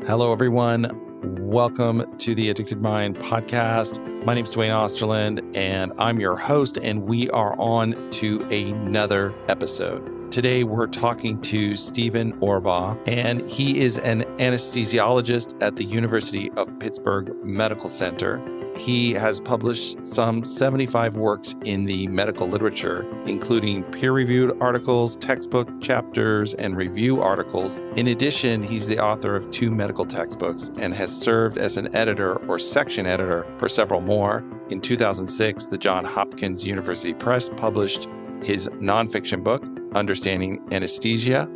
Hello, everyone. Welcome to the Addicted Mind podcast. My name is Duane and I'm your host, and we are on to another episode. Today, we're talking to Steven Orebaugh, and he is an anesthesiologist at the University of Pittsburgh Medical Center. He has published some 75 works in the medical literature, including peer-reviewed articles, textbook chapters, and review articles. In addition, he's the author of 2 medical textbooks and has served as an editor or section editor for several more. In 2006, the Johns Hopkins University Press published his nonfiction book, Understanding Anesthesia.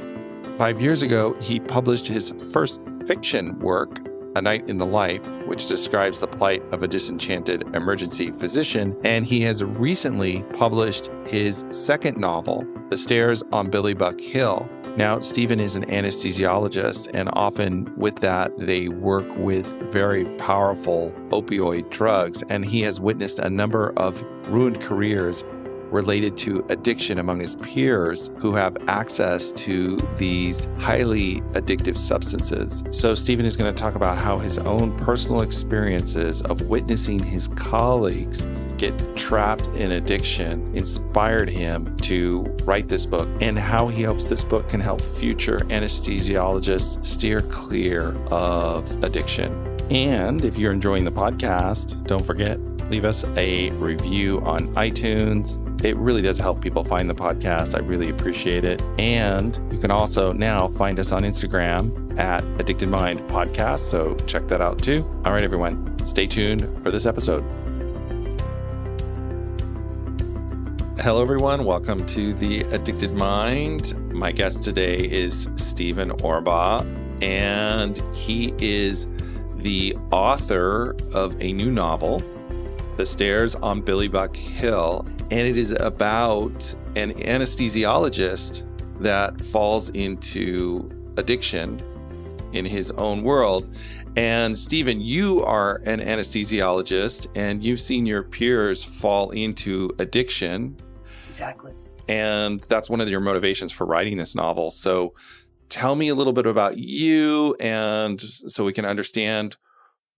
5 years ago, he published his first fiction work, A Night in the Life, which describes the plight of a disenchanted emergency physician, and he has recently published his second novel, The Stairs on Billy Buck Hill. Now, Steven is an anesthesiologist, and often with that, they work with very powerful opioid drugs, and he has witnessed a number of ruined careers related to addiction among his peers who have access to these highly addictive substances. So Steven is going to talk about how his own personal experiences of witnessing his colleagues get trapped in addiction inspired him to write this book, and how he hopes this book can help future anesthesiologists steer clear of addiction. And if you're enjoying the podcast, don't forget, leave us a review on iTunes. It really does help people find the podcast. I really appreciate it. And you can also now find us on Instagram at Addicted Mind Podcast. So check that out too. All right, everyone, stay tuned for this episode. Hello, everyone. Welcome to the Addicted Mind. My guest today is Steven Orebaugh, and he is the author of a new novel, The Stairs on Billy Buck Hill, and it is about an anesthesiologist that falls into addiction in his own world. And Steven, you are an anesthesiologist, and you've seen your peers fall into addiction. Exactly. And that's one of your motivations for writing this novel. So tell me a little bit about you, and so we can understand,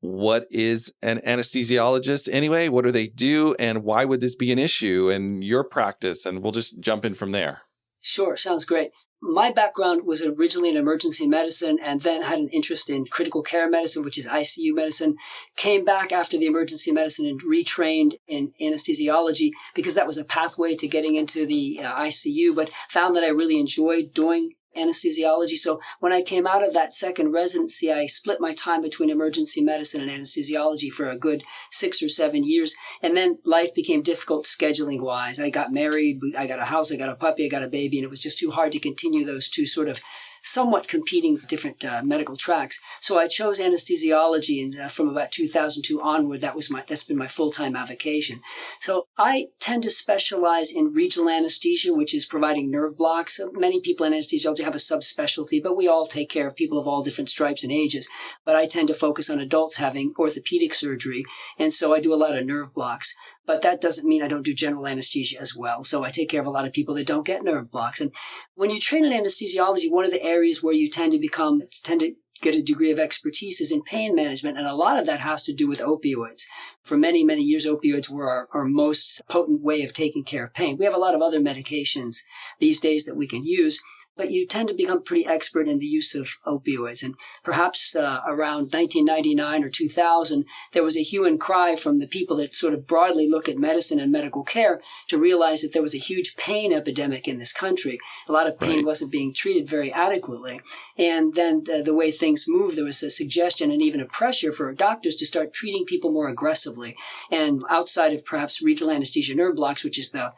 what is an anesthesiologist anyway? What do they do? And why would this be an issue in your practice? And we'll just jump in from there. Sure. Sounds great. My background was originally in emergency medicine, and then had an interest in critical care medicine, which is ICU medicine. Came back after the emergency medicine and retrained in anesthesiology because that was a pathway to getting into the ICU, but found that I really enjoyed doing anesthesiology. So when I came out of that second residency, I split my time between emergency medicine and anesthesiology for a good 6 or 7 years. And then life became difficult scheduling wise. I got married, I got a house, I got a puppy, I got a baby, and it was just too hard to continue those two sort of somewhat competing different medical tracks. So I chose anesthesiology, and from about 2002 onward, that's been my full-time avocation. So I tend to specialize in regional anesthesia, which is providing nerve blocks. So many people in anesthesiology have a subspecialty, but we all take care of people of all different stripes and ages. But I tend to focus on adults having orthopedic surgery, and so I do a lot of nerve blocks. But that doesn't mean I don't do general anesthesia as well. So I take care of a lot of people that don't get nerve blocks. And when you train in anesthesiology, one of the areas where you tend to get a degree of expertise is in pain management. And a lot of that has to do with opioids. For many, many years, opioids were our most potent way of taking care of pain. We have a lot of other medications these days that we can use, but you tend to become pretty expert in the use of opioids. And perhaps around 1999 or 2000, there was a hue and cry from the people that sort of broadly look at medicine and medical care to realize that there was a huge pain epidemic in this country. A lot of pain wasn't being treated very adequately. And then the way things moved, there was a suggestion and even a pressure for doctors to start treating people more aggressively. And outside of perhaps regional anesthesia nerve blocks, which is the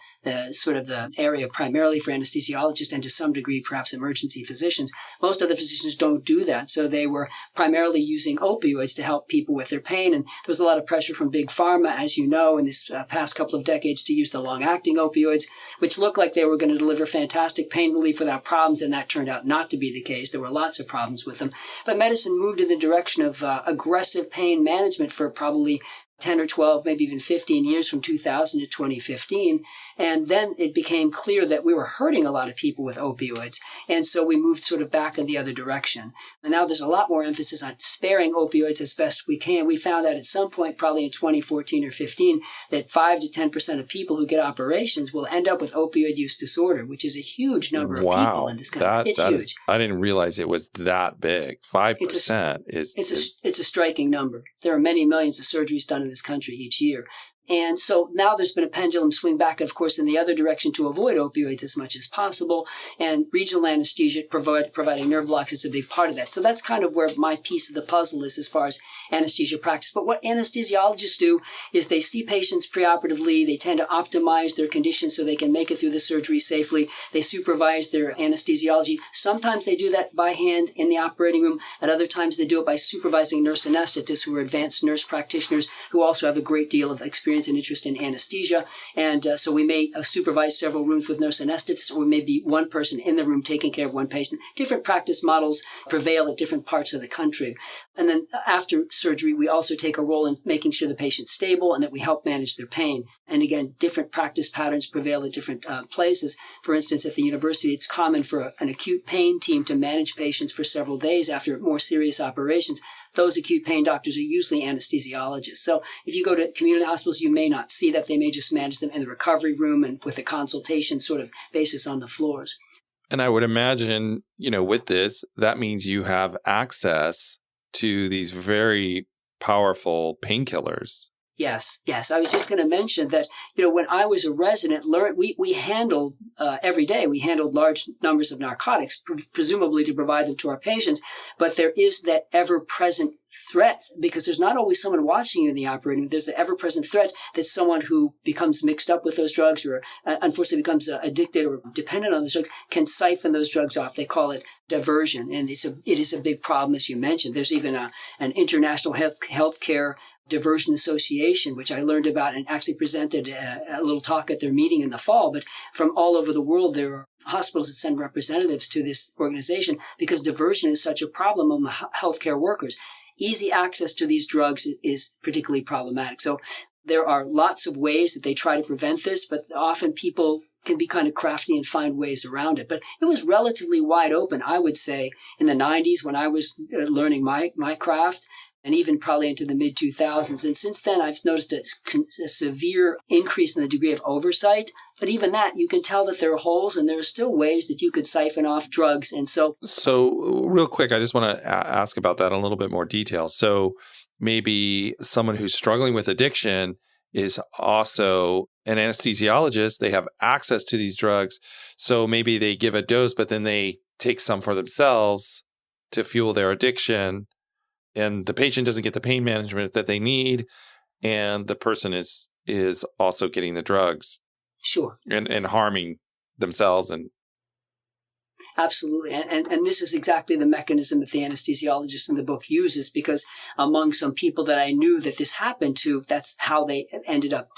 sort of the area primarily for anesthesiologists and to some degree perhaps emergency physicians, most other physicians don't do that. So they were primarily using opioids to help people with their pain. And there was a lot of pressure from big pharma, as you know, in this past couple of decades to use the long-acting opioids, which looked like they were going to deliver fantastic pain relief without problems. And that turned out not to be the case. There were lots of problems with them. But medicine moved in the direction of aggressive pain management for probably 10 or 12, maybe even 15 years from 2000 to 2015. And then it became clear that we were hurting a lot of people with opioids. And so we moved sort of back in the other direction. And now there's a lot more emphasis on sparing opioids as best we can. We found out at some point, probably in 2014 or 15, that 5 to 10% of people who get operations will end up with opioid use disorder, which is a huge number of people in this country. It's huge. I didn't realize it was that big. 5% it's a striking number. There are many millions of surgeries done in this country each year. And so now there's been a pendulum swing back, of course, in the other direction to avoid opioids as much as possible. And regional anesthesia providing nerve blocks is a big part of that. So that's kind of where my piece of the puzzle is as far as anesthesia practice. But what anesthesiologists do is they see patients preoperatively. They tend to optimize their condition so they can make it through the surgery safely. They supervise their anesthesiology. Sometimes they do that by hand in the operating room. At other times they do it by supervising nurse anesthetists who are advanced nurse practitioners who also have a great deal of experience and interest in anesthesia. And so we may supervise several rooms with nurse anesthetists, or maybe one person in the room taking care of one patient. Different practice models prevail at different parts of the country. And then after surgery, we also take a role in making sure the patient's stable and that we help manage their pain. And again, different practice patterns prevail at different places. For instance, at the university, it's common for an acute pain team to manage patients for several days after more serious operations. Those acute pain doctors are usually anesthesiologists. So if you go to community hospitals, you may not see that. They may just manage them in the recovery room and with a consultation sort of basis on the floors. And I would imagine, with this, that means you have access to these very powerful painkillers. Yes. I was just going to mention that, when I was a resident, we handled every day, we handled large numbers of narcotics, presumably to provide them to our patients. But there is that ever-present threat, because there's not always someone watching you in the operating room. There's the ever-present threat that someone who becomes mixed up with those drugs or unfortunately becomes addicted or dependent on those drugs can siphon those drugs off. They call it diversion. And it is a big problem, as you mentioned. There's even an international healthcare diversion association, which I learned about and actually presented a little talk at their meeting in the fall. But from all over the world, there are hospitals that send representatives to this organization because diversion is such a problem among healthcare workers. Easy access to these drugs is particularly problematic. So there are lots of ways that they try to prevent this, but often people can be kind of crafty and find ways around it. But it was relatively wide open, I would say, in the 90s when I was learning my craft, and even probably into the mid-2000s. And since then, I've noticed a severe increase in the degree of oversight. But even that, you can tell that there are holes, and there are still ways that you could siphon off drugs. And so real quick, I just want to ask about that in a little bit more detail. So maybe someone who's struggling with addiction is also an anesthesiologist. They have access to these drugs. So maybe they give a dose, but then they take some for themselves to fuel their addiction. And the patient doesn't get the pain management that they need, and the person is also getting the drugs. Sure. And harming themselves. And absolutely. And this is exactly the mechanism that the anesthesiologist in the book uses, because among some people that I knew that this happened to, that's how they ended up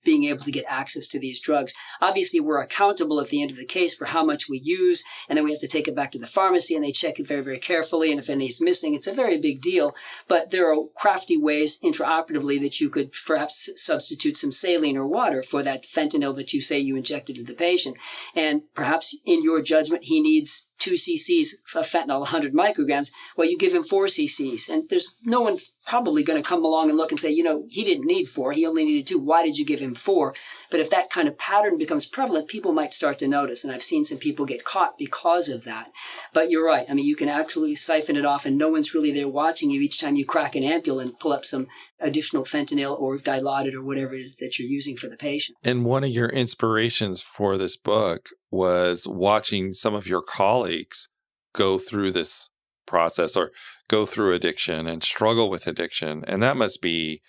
being able to get access to these drugs. Obviously, we're accountable at the end of the case for how much we use, and then we have to take it back to the pharmacy, and they check it very, very carefully, and if any is missing, it's a very big deal. But there are crafty ways intraoperatively that you could perhaps substitute some saline or water for that fentanyl that you say you injected to the patient. And perhaps in your judgment, he needs 2 cc's of fentanyl, 100 micrograms. Well, you give him 4 cc's. And there's no one's probably going to come along and look and say, he didn't need 4. He only needed 2. Why did you give him 4? But if that kind of pattern becomes prevalent, people might start to notice. And I've seen some people get caught because of that. But you're right. I mean, you can absolutely siphon it off, and no one's really there watching you each time you crack an ampule and pull up some additional fentanyl or Dilaudid or whatever it is that you're using for the patient. And one of your inspirations for this book was watching some of your colleagues go through this process or go through addiction and struggle with addiction. And that must be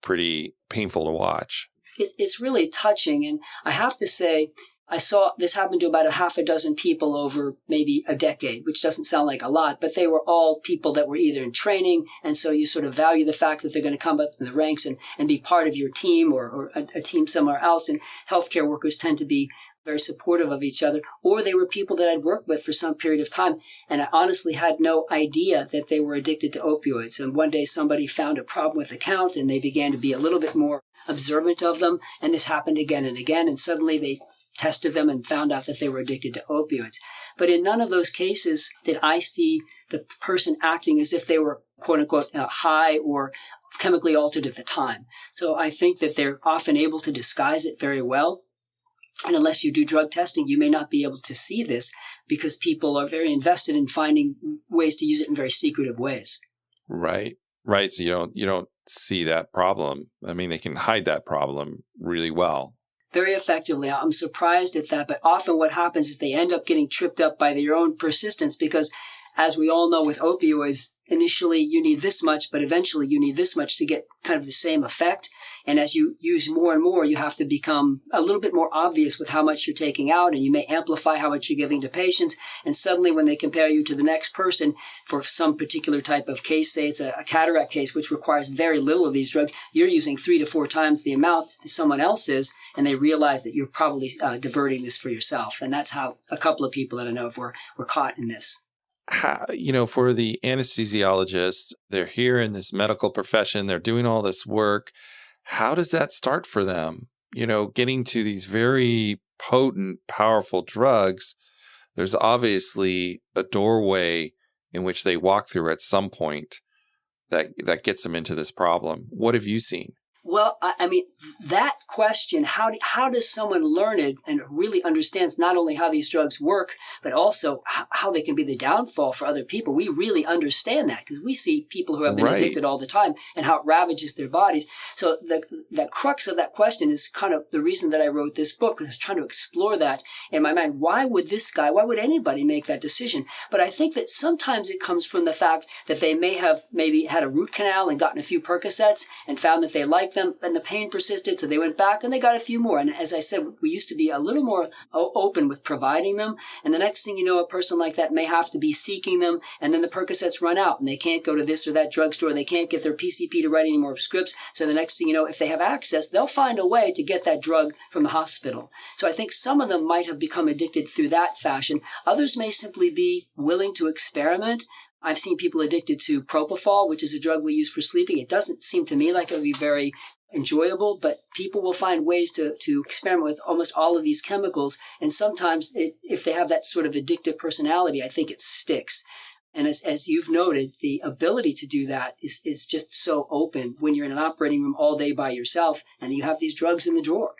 pretty painful to watch. It's really touching. And I have to say, I saw this happen to about a half a dozen people over maybe a decade, which doesn't sound like a lot, but they were all people that were either in training. And so you sort of value the fact that they're going to come up in the ranks and be part of your team or a team somewhere else. And healthcare workers tend to be very supportive of each other, or they were people that I'd worked with for some period of time, and I honestly had no idea that they were addicted to opioids. And one day somebody found a problem with the count, and they began to be a little bit more observant of them, and this happened again and again, and suddenly they tested them and found out that they were addicted to opioids. But in none of those cases did I see the person acting as if they were, quote unquote, high or chemically altered at the time. So I think that they're often able to disguise it very well. And unless you do drug testing, you may not be able to see this because people are very invested in finding ways to use it in very secretive ways. Right. Right. So you don't see that problem. I mean, they can hide that problem really well. Very effectively. I'm surprised at that. But often what happens is they end up getting tripped up by their own persistence because, as we all know with opioids, initially you need this much, but eventually you need this much to get kind of the same effect. And as you use more and more, you have to become a little bit more obvious with how much you're taking out, and you may amplify how much you're giving to patients. And suddenly when they compare you to the next person for some particular type of case, say it's a cataract case, which requires very little of these drugs, you're using 3 to 4 times the amount that someone else is, and they realize that you're probably diverting this for yourself. And that's how a couple of people that I know of were caught in this. How, for the anesthesiologists, they're here in this medical profession, they're doing all this work. How does that start for them? Getting to these very potent, powerful drugs, there's obviously a doorway in which they walk through at some point that gets them into this problem. What have you seen? Well, I mean, that question, how does someone learn it and really understands not only how these drugs work, but also how they can be the downfall for other people? We really understand that because we see people who have been addicted all the time and how it ravages their bodies. So the crux of that question is kind of the reason that I wrote this book, because I was trying to explore that in my mind. Why would why anybody make that decision? But I think that sometimes it comes from the fact that they may have maybe had a root canal and gotten a few Percocets and found that they liked them, and the pain persisted, so they went back and they got a few more. And as I said, we used to be a little more open with providing them, and the next thing you know, a person like that may have to be seeking them, and then the Percocets run out and they can't go to this or that drugstore, they can't get their PCP to write any more scripts, so the next thing you know, if they have access, they'll find a way to get that drug from the hospital. So I think some of them might have become addicted through that fashion. Others may simply be willing to experiment. I've seen people addicted to propofol, which is a drug we use for sleeping. It doesn't seem to me like it would be very enjoyable, but people will find ways to experiment with almost all of these chemicals. And sometimes if they have that sort of addictive personality, I think it sticks. And as you've noted, the ability to do that is just so open when you're in an operating room all day by yourself and you have these drugs in the drawer.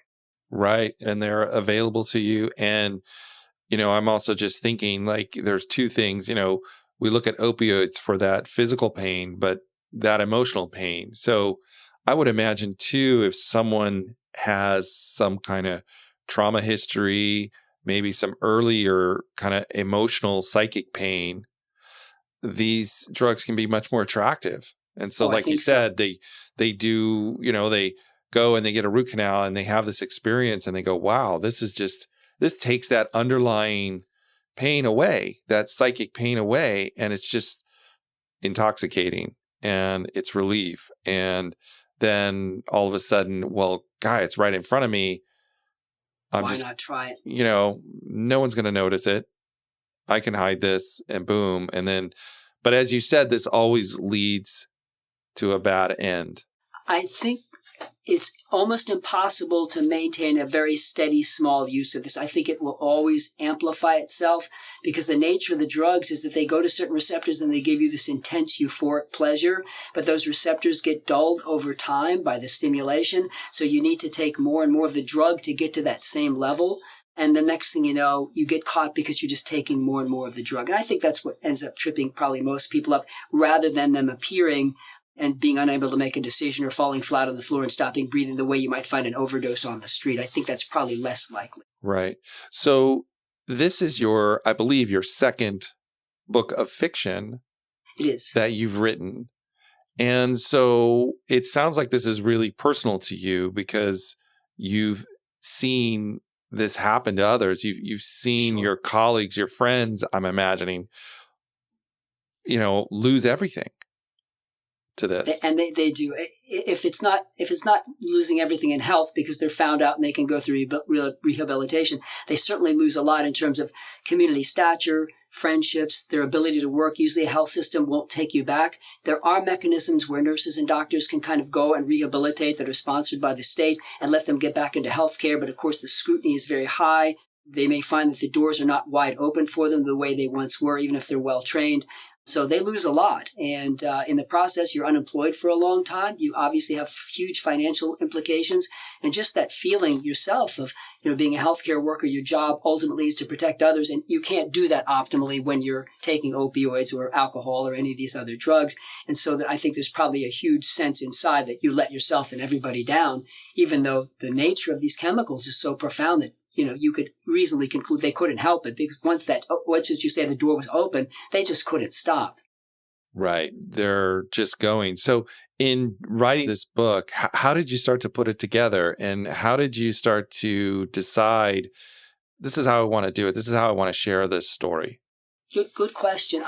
Right. And they're available to you. And, I'm also just thinking like there's two things, we look at opioids for that physical pain, but that emotional pain. So I would imagine too, if someone has some kind of trauma history, maybe some earlier kind of emotional psychic pain, these drugs can be much more attractive. And so, like you said, they do, they go and they get a root canal and they have this experience and they go, wow, this takes that underlying pain away, that psychic pain away. And it's just intoxicating and it's relief. And then all of a sudden, well, guy, it's right in front of me. Why not try it? No one's going to notice it. I can hide this and boom. And then, but as you said, this always leads to a bad end. I think it's almost impossible to maintain a very steady, small use of this. I think it will always amplify itself because the nature of the drugs is that they go to certain receptors and they give you this intense euphoric pleasure, but those receptors get dulled over time by the stimulation. So you need to take more and more of the drug to get to that same level. And the next thing you know, you get caught because you're just taking more and more of the drug. And I think that's what ends up tripping probably most people up, rather than them appearing and being unable to make a decision or falling flat on the floor and stopping breathing the way you might find an overdose on the street. I think that's probably less likely. Right. So this is I believe, your second book of fiction. It is. That you've written. And so it sounds like this is really personal to you because you've seen this happen to others. You've seen your colleagues, your friends, I'm imagining, lose everything. to this. And they do. If it's not losing everything in health because they're found out and they can go through rehabilitation, they certainly lose a lot in terms of community stature, friendships, their ability to work. Usually a health system won't take you back. There are mechanisms where nurses and doctors can kind of go and rehabilitate that are sponsored by the state and let them get back into healthcare. But of course, the scrutiny is very high. They may find that the doors are not wide open for them the way they once were, even if they're well trained. So they lose a lot. And in the process, you're unemployed for a long time. You obviously have huge financial implications. And just that feeling yourself of, being a healthcare worker, your job ultimately is to protect others. And you can't do that optimally when you're taking opioids or alcohol or any of these other drugs. And so that I think there's probably a huge sense inside that you let yourself and everybody down, even though the nature of these chemicals is so profound that you could reasonably conclude they couldn't help it, because once as you say, the door was open, they just couldn't stop. Right. They're just going. So in writing this book, how did you start to put it together? And how did you start to decide, this is how I want to do it? This is how I want to share this story? Good question.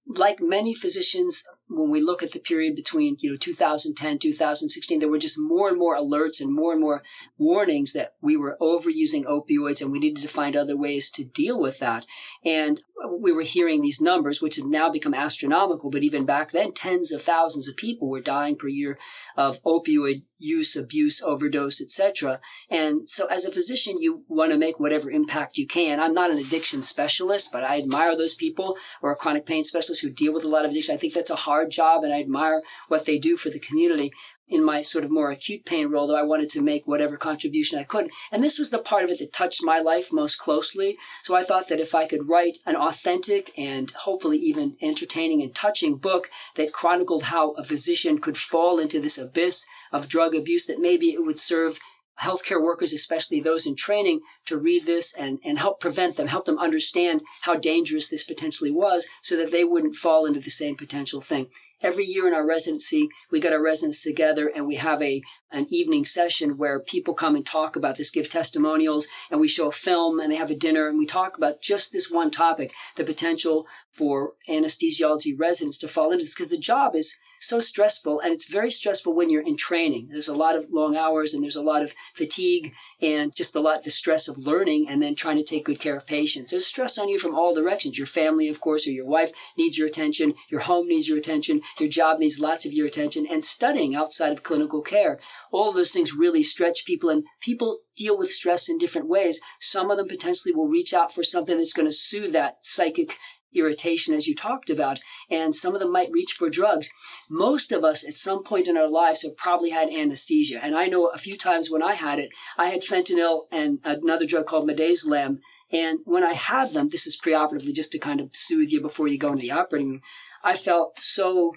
Like many physicians, when we look at the period between 2010, 2016, there were just more and more alerts and more warnings that we were overusing opioids and we needed to find other ways to deal with that. And we were hearing these numbers, which have now become astronomical, but even back then, tens of thousands of people were dying per year of opioid use, abuse, overdose, etc. And so as a physician, you want to make whatever impact you can. I'm not an addiction specialist, but I admire those people, or a chronic pain specialist, who deal with a lot of addiction. I think that's a hard job, and I admire what they do for the community. In my sort of more acute pain role, though, I wanted to make whatever contribution I could. And this was the part of it that touched my life most closely. So I thought that if I could write an authentic and hopefully even entertaining and touching book that chronicled how a physician could fall into this abyss of drug abuse, that maybe it would serve healthcare workers, especially those in training, to read this and help prevent them, help them understand how dangerous this potentially was, so that they wouldn't fall into the same potential thing. Every year in our residency, we get our residents together and we have an evening session where people come and talk about this, give testimonials, and we show a film and they have a dinner and we talk about just this one topic, the potential for anesthesiology residents to fall into this, because the job is so stressful, and it's very stressful when you're in training. There's a lot of long hours and there's a lot of fatigue and just the stress of learning and then trying to take good care of patients. There's stress on you from all directions. Your family, of course, or your wife needs your attention. Your home needs your attention. Your job needs lots of your attention, and studying outside of clinical care. All of those things really stretch people, and people deal with stress in different ways. Some of them potentially will reach out for something that's going to soothe that psychic irritation, as you talked about, and some of them might reach for drugs. Most of us at some point in our lives have probably had anesthesia, and I know a few times when I had it, I had fentanyl and another drug called midazolam, and when I had them, this is preoperatively just to kind of soothe you before you go into the operating room, I felt so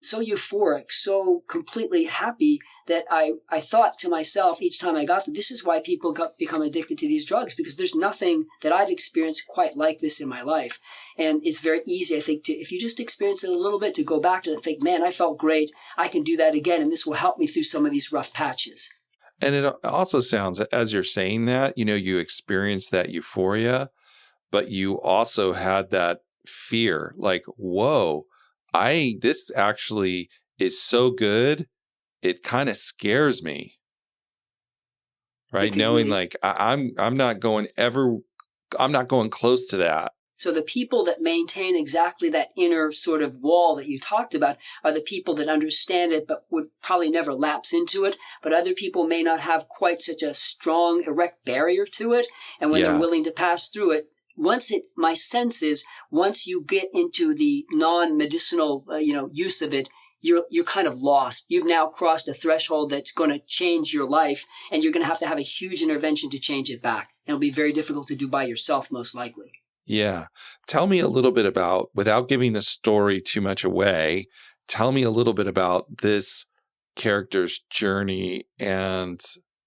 euphoric, so completely happy that I thought to myself each time I got them, this is why people become addicted to these drugs, because there's nothing that I've experienced quite like this in my life. And it's very easy, I think, if you just experience it a little bit, to go back to it and think, man, I felt great. I can do that again, and this will help me through some of these rough patches. And it also sounds, as you're saying that, you experienced that euphoria, but you also had that fear, like, whoa, this actually is so good, it kind of scares me, right? Knowing like I'm not going close to that. So the people that maintain exactly that inner sort of wall that you talked about are the people that understand it, but would probably never lapse into it. But other people may not have quite such a strong, erect barrier to it. And when they're willing to pass through it, my sense is once you get into the non-medicinal, use of it, you're kind of lost. You've now crossed a threshold that's going to change your life, and you're going to have a huge intervention to change it back. And it'll be very difficult to do by yourself, most likely. Yeah. Tell me a little bit about, without giving the story too much away, tell me a little bit about this character's journey and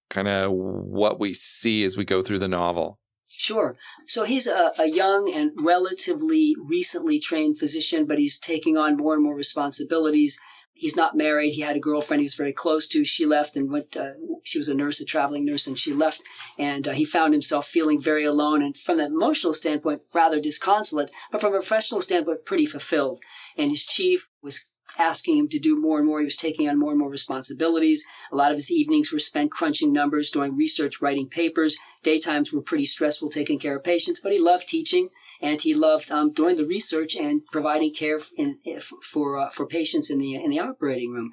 kind of what we see as we go through the novel. Sure. So he's a young and relatively recently trained physician, but he's taking on more and more responsibilities. He's not married. He had a girlfriend he was very close to. She left and went, she was a traveling nurse, and she left. And he found himself feeling very alone. And from an emotional standpoint, rather disconsolate, but from a professional standpoint, pretty fulfilled. And his chief was asking him to do more and more. He was taking on more and more responsibilities. A lot of his evenings were spent crunching numbers, doing research, writing papers. Daytimes were pretty stressful taking care of patients, but he loved teaching and he loved doing the research and providing care for patients in the operating room.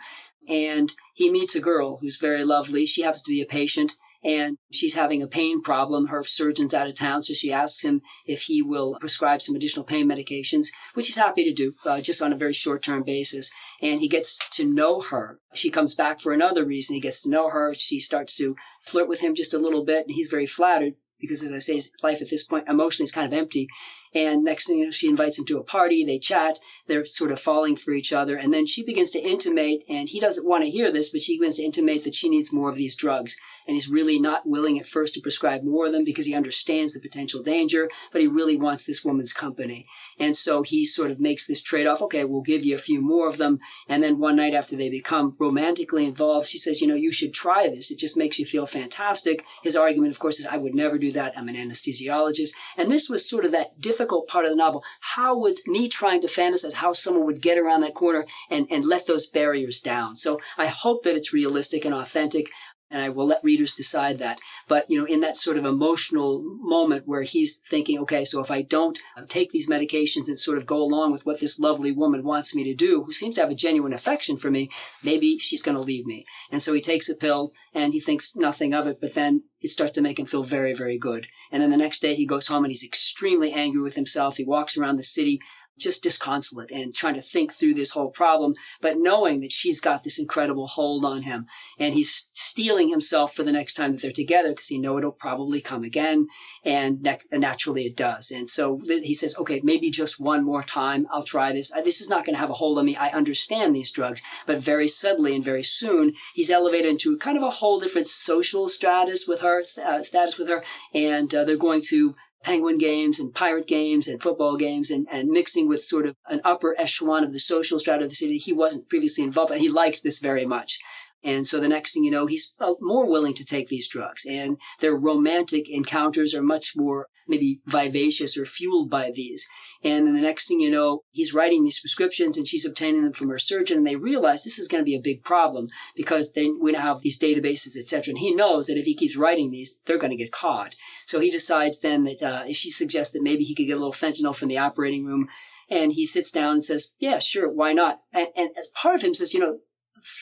And he meets a girl who's very lovely. She happens to be a patient. And she's having a pain problem. Her surgeon's out of town, so she asks him if he will prescribe some additional pain medications, which he's happy to do, just on a very short-term basis. And he gets to know her. She comes back for another reason. He gets to know her. She starts to flirt with him just a little bit, and he's very flattered because, as I say, his life at this point emotionally is kind of empty. And next thing you know, she invites him to a party. They chat. They're sort of falling for each other. And then she begins to intimate, and he doesn't want to hear this, but she begins to intimate that she needs more of these drugs. And he's really not willing at first to prescribe more of them because he understands the potential danger, but he really wants this woman's company. And so he sort of makes this trade-off. Okay, we'll give you a few more of them. And then one night after they become romantically involved, she says, you should try this. It just makes you feel fantastic. His argument, of course, is I would never do that. I'm an anesthesiologist. And this was sort of that difficult part of the novel. How would me trying to fantasize how someone would get around that corner and let those barriers down? So I hope that it's realistic and authentic. And I will let readers decide that. But, in that sort of emotional moment where he's thinking, okay, so if I don't take these medications and sort of go along with what this lovely woman wants me to do, who seems to have a genuine affection for me, maybe she's going to leave me. And so he takes a pill and he thinks nothing of it, but then it starts to make him feel very, very good. And then the next day he goes home and he's extremely angry with himself. He walks around the city just disconsolate and trying to think through this whole problem, but knowing that she's got this incredible hold on him. And he's steeling himself for the next time that they're together because he knows it'll probably come again. And naturally it does. And so he says, okay, maybe just one more time, I'll try this. This is not going to have a hold on me. I understand these drugs. But very suddenly and very soon, he's elevated into kind of a whole different social status with her. And they're going to Penguin games and pirate games and football games and mixing with sort of an upper echelon of the social strata of the city he wasn't previously involved in. He likes this very much. And so the next thing you know, he's more willing to take these drugs. And their romantic encounters are much more maybe vivacious or fueled by these. And then the next thing you know, he's writing these prescriptions and she's obtaining them from her surgeon. And they realize this is going to be a big problem because we now have these databases, etc. And he knows that if he keeps writing these, they're going to get caught. So he decides then that she suggests that maybe he could get a little fentanyl from the operating room. And he sits down and says, yeah, sure, why not? And part of him says,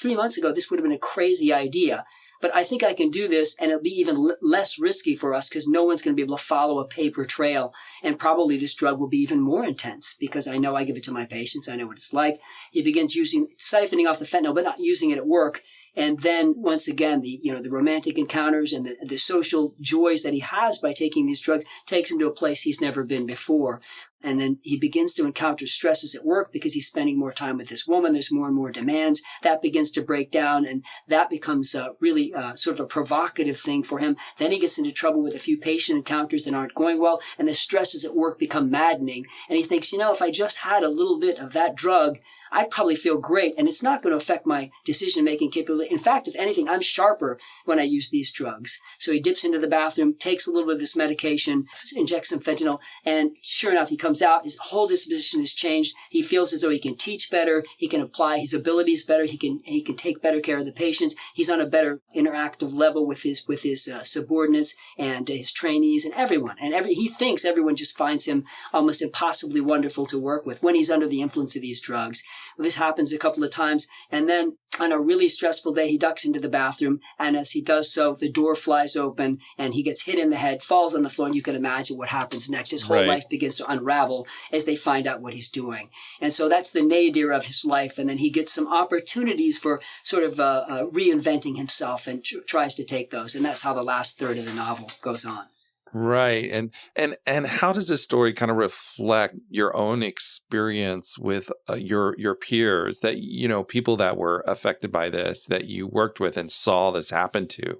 3 months ago, this would have been a crazy idea. But I think I can do this, and it'll be even less risky for us because no one's going to be able to follow a paper trail. And probably this drug will be even more intense because I know I give it to my patients. I know what it's like. He begins siphoning off the fentanyl, but not using it at work. And then once again, the romantic encounters and the social joys that he has by taking these drugs takes him to a place he's never been before. And then he begins to encounter stresses at work because he's spending more time with this woman. There's more and more demands. That begins to break down, and that becomes really sort of a provocative thing for him. Then he gets into trouble with a few patient encounters that aren't going well, and the stresses at work become maddening. And he thinks, if I just had a little bit of that drug, I'd probably feel great, and it's not going to affect my decision-making capability. In fact, if anything, I'm sharper when I use these drugs. So he dips into the bathroom, takes a little bit of this medication, injects some fentanyl, and sure enough, he comes out. His whole disposition has changed. He feels as though he can teach better. He can apply his abilities better. He can take better care of the patients. He's on a better interactive level with his subordinates and his trainees and everyone. And he thinks everyone just finds him almost impossibly wonderful to work with when he's under the influence of these drugs. This happens a couple of times, and then on a really stressful day, he ducks into the bathroom, and as he does so, the door flies open, and he gets hit in the head, falls on the floor, and you can imagine what happens next. His whole life begins to unravel as they find out what he's doing. And so that's the nadir of his life, and then he gets some opportunities for sort of reinventing himself and tries to take those, and that's how the last third of the novel goes on. Right. And how does this story kind of reflect your own experience with your peers that, people that were affected by this, that you worked with and saw this happen to?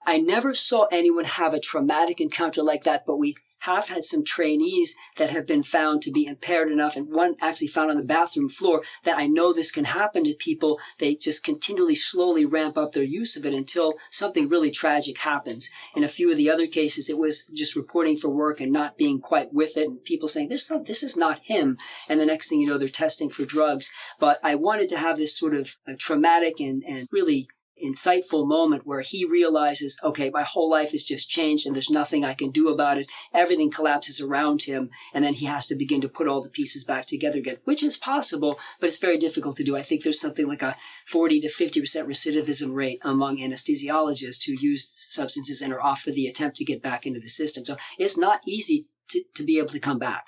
I never saw anyone have a traumatic encounter like that, but we have had some trainees that have been found to be impaired enough, and one actually found on the bathroom floor, that I know this can happen to people. They just continually slowly ramp up their use of it until something really tragic happens. In a few of the other cases, it was just reporting for work and not being quite with it, and people saying, this is not him. And the next thing you know, they're testing for drugs. But I wanted to have this sort of traumatic and really insightful moment where he realizes, okay, my whole life has just changed and there's nothing I can do about it. Everything collapses around him. And then he has to begin to put all the pieces back together again, which is possible, but it's very difficult to do. I think there's something like a 40 to 50% recidivism rate among anesthesiologists who use substances and are off for the attempt to get back into the system. So it's not easy to be able to come back.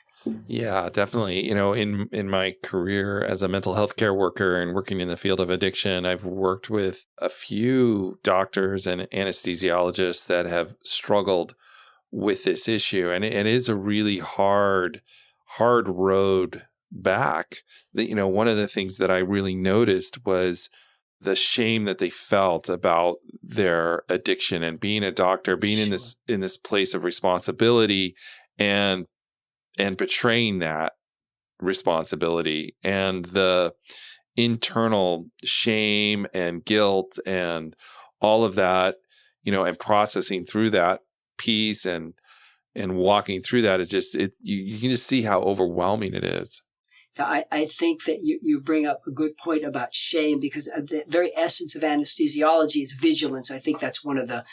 Yeah, definitely. In my career as a mental health care worker and working in the field of addiction, I've worked with a few doctors and anesthesiologists that have struggled with this issue. And it is a really hard road back. One of the things that I really noticed was the shame that they felt about their addiction and being a doctor, being in this place of responsibility and betraying that responsibility, and the internal shame and guilt and all of that, and processing through that piece and walking through that is just, you can just see how overwhelming it is. I think that you bring up a good point about shame, because the very essence of anesthesiology is vigilance. I think that's one of the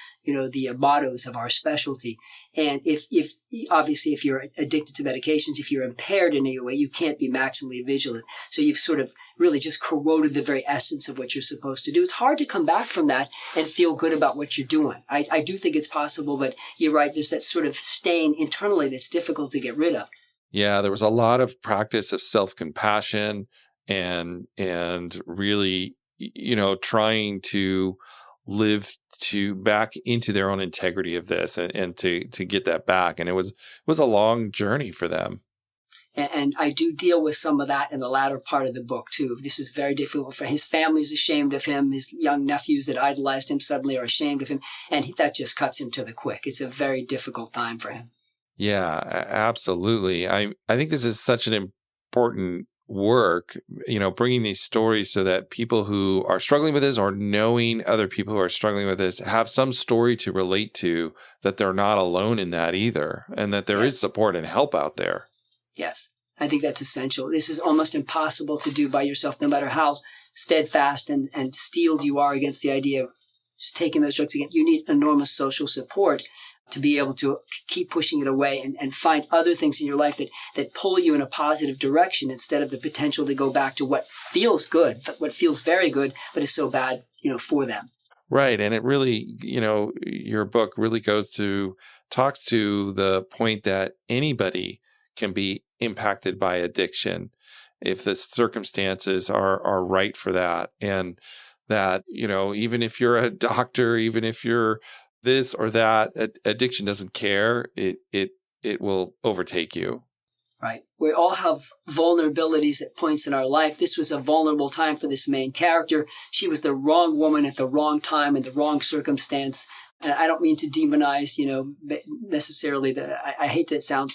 mottos of our specialty. And if obviously if you're addicted to medications, if you're impaired in any way, you can't be maximally vigilant. So you've sort of really just corroded the very essence of what you're supposed to do. It's hard to come back from that and feel good about what you're doing. I do think it's possible, but you're right. There's that sort of stain internally that's difficult to get rid of. Yeah, there was a lot of practice of self-compassion and really, trying to live back into their own integrity of this and to get that back. And it was a long journey for them. And I do deal with some of that in the latter part of the book, too. This is very difficult for his family's ashamed of him. His young nephews that idolized him suddenly are ashamed of him. And that just cuts him to the quick. It's a very difficult time for him. Yeah, absolutely. I think this is such an important work, bringing these stories so that people who are struggling with this or knowing other people who are struggling with this have some story to relate to, that they're not alone in that either, and that there is support and help out there. Yes, I think that's essential. This is almost impossible to do by yourself, no matter how steadfast and steeled you are against the idea of just taking those drugs again. You need enormous social support to be able to keep pushing it away and find other things in your life that pull you in a positive direction, instead of the potential to go back to what feels good, what feels very good, but is so bad, for them. Right. And it really, your book really talks to the point that anybody can be impacted by addiction if the circumstances are right for that. And that, even if you're a doctor, even if you're this or that, addiction doesn't care. It will overtake you. Right. We all have vulnerabilities at points in our life. This was a vulnerable time for this main character. She was the wrong woman at the wrong time in the wrong circumstance. And I don't mean to demonize, necessarily I hate that sound,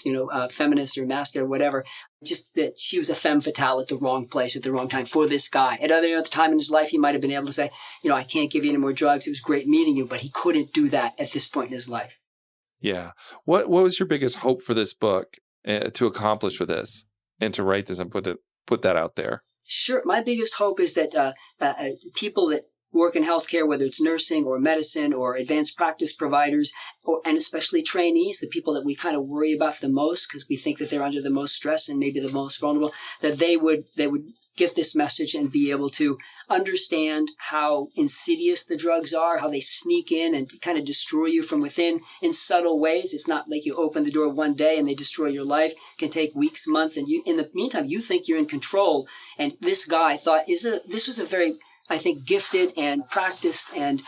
feminist or masculine or whatever. Just that she was a femme fatale at the wrong place at the wrong time for this guy. At any other time in his life, he might have been able to say, I can't give you any more drugs. It was great meeting you, but he couldn't do that at this point in his life. Yeah. What was your biggest hope for this book to accomplish with this and to write this and put that out there? Sure. My biggest hope is that people that work in healthcare, whether it's nursing or medicine or advanced practice providers, and especially trainees, the people that we kind of worry about the most because we think that they're under the most stress and maybe the most vulnerable, that they would get this message and be able to understand how insidious the drugs are, how they sneak in and kind of destroy you from within in subtle ways. It's not like you open the door one day and they destroy your life. It can take weeks, months, and in the meantime, you think you're in control. And this guy thought this was a very, I think, gifted and practiced and,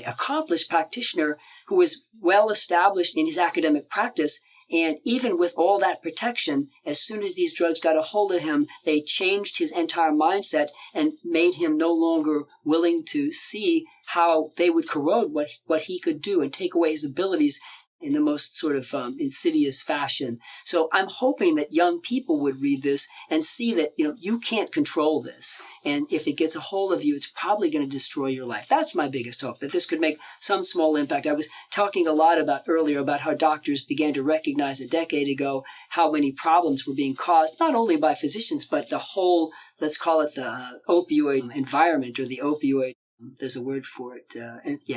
accomplished practitioner who was well established in his academic practice. And even with all that protection, as soon as these drugs got a hold of him, they changed his entire mindset and made him no longer willing to see how they would corrode what he could do and take away his abilities. in the most sort of insidious fashion. So I'm hoping that young people would read this and see that, you can't control this. And if it gets a hold of you, it's probably going to destroy your life. That's my biggest hope, that this could make some small impact. I was talking a lot earlier about how doctors began to recognize a decade ago how many problems were being caused, not only by physicians, but the whole, let's call it the opioid environment, or the opioid, there's a word for it.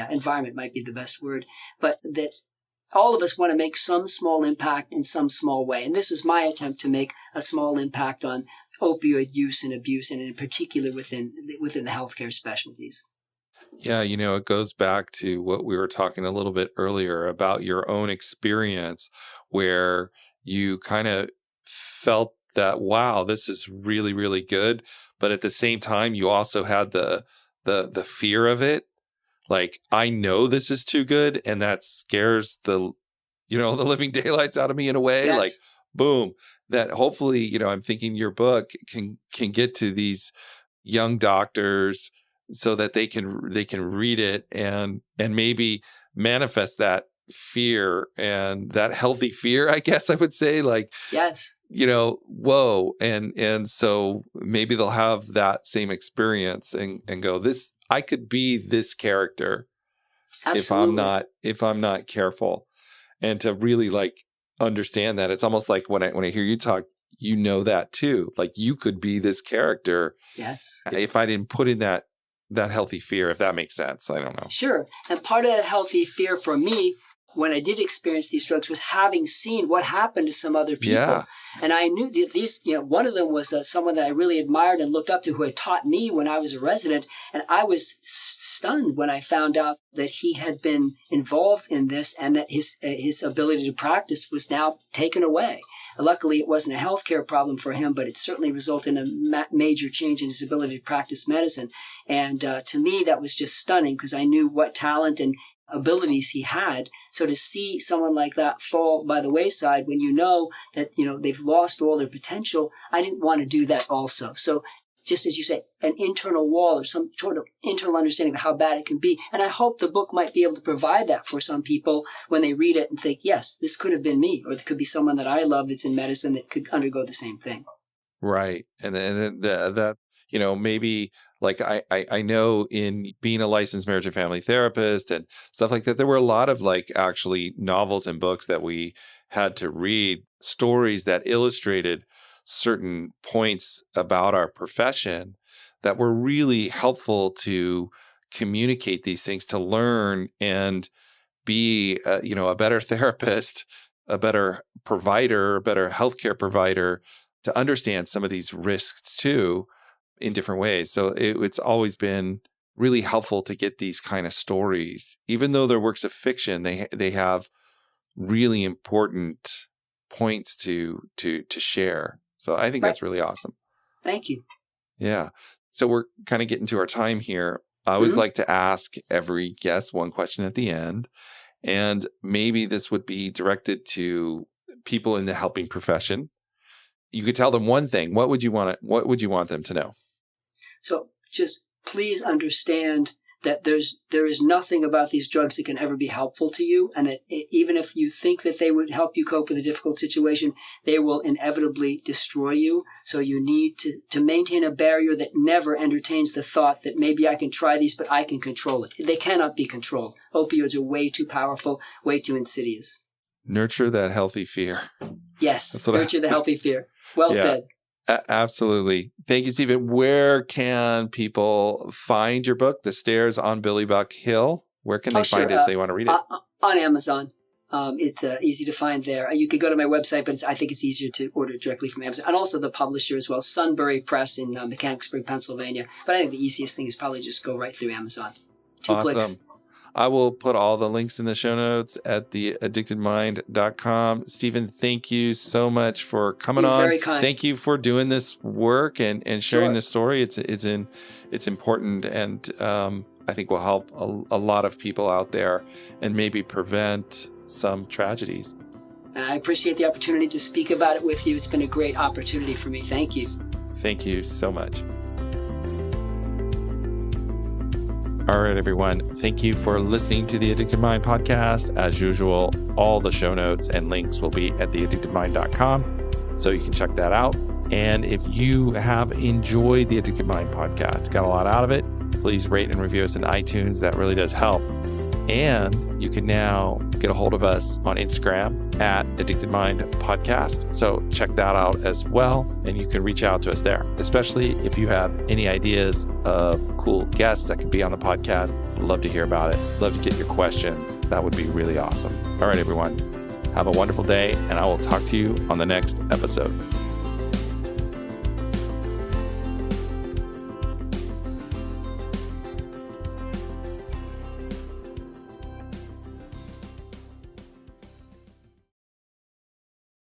Environment might be the best word, but that all of us want to make some small impact in some small way. And this was my attempt to make a small impact on opioid use and abuse, and in particular within the healthcare specialties. Yeah, it goes back to what we were talking a little bit earlier about your own experience, where you kind of felt that, wow, this is really, really good. But at the same time, you also had the fear of it. Like, I know this is too good, and that scares the living daylights out of me in a way. Yes. Like, boom, that hopefully, I'm thinking your book can get to these young doctors so that they can read it and maybe manifest that fear, and that healthy fear, I guess I would say, like, yes, whoa. And so maybe they'll have that same experience and go, I could be this character. Absolutely. if I'm not careful, and to really like understand that. It's almost like when I hear you talk, that too, like you could be this character. Yes. If I didn't put in that healthy fear, if that makes sense. I don't know. Sure. And part of that healthy fear for me, when I did experience these drugs, was having seen what happened to some other people. Yeah. And I knew that these, one of them was someone that I really admired and looked up to, who had taught me when I was a resident. And I was stunned when I found out that he had been involved in this, and that his ability to practice was now taken away. Luckily, it wasn't a healthcare problem for him, but it certainly resulted in a major change in his ability to practice medicine. And to me, that was just stunning, because I knew what talent and abilities he had. So to see someone like that fall by the wayside when you know that, they've lost all their potential, I didn't want to do that also. So just as you say, an internal wall or some sort of internal understanding of how bad it can be. And I hope the book might be able to provide that for some people when they read it and think, yes, this could have been me, or it could be someone that I love that's in medicine that could undergo the same thing. Right. And then that, maybe like I know in being a licensed marriage and family therapist and stuff like that, there were a lot of like actually novels and books that we had to read, stories that illustrated certain points about our profession that were really helpful to communicate these things, to learn and be, a better therapist, a better provider, a better healthcare provider, to understand some of these risks too in different ways. So it's always been really helpful to get these kind of stories, even though they're works of fiction. They have really important points to share. So I think that's really awesome. Thank you. Yeah. So we're kind of getting to our time here. I always like to ask every guest one question at the end, and maybe this would be directed to people in the helping profession. You could tell them one thing. What would you want them to know? So just please understand that there is nothing about these drugs that can ever be helpful to you, and that even if you think that they would help you cope with a difficult situation, they will inevitably destroy you. So you need to maintain a barrier that never entertains the thought that maybe I can try these, but I can control it. They cannot be controlled. Opioids are way too powerful, way too insidious. Nurture that healthy fear. Yes, nurture the healthy fear. Well said. Absolutely. Thank you, Steven. Where can people find your book, The Stairs on Billy Buck Hill? Where can they find it if they want to read it? On Amazon. It's easy to find there. You could go to my website, but I think it's easier to order it directly from Amazon. And also the publisher as well, Sunbury Press in Mechanicsburg, Pennsylvania. But I think the easiest thing is probably just go right through Amazon. 2 clicks. I will put all the links in the show notes at theaddictedmind.com. Steven, thank you so much for coming on. Very kind. Thank you for doing this work and sharing this story. It's important, and I think will help a lot of people out there and maybe prevent some tragedies. I appreciate the opportunity to speak about it with you. It's been a great opportunity for me. Thank you. Thank you so much. All right, everyone. Thank you for listening to the Addictive Mind podcast. As usual, all the show notes and links will be at theaddictivemind.com, so you can check that out. And if you have enjoyed the Addictive Mind podcast, got a lot out of it, please rate and review us in iTunes. That really does help. And you can now get a hold of us on Instagram at Addicted Mind Podcast. So check that out as well. And you can reach out to us there, especially if you have any ideas of cool guests that could be on the podcast. I'd love to hear about it. Love to get your questions. That would be really awesome. All right, everyone. Have a wonderful day, and I will talk to you on the next episode.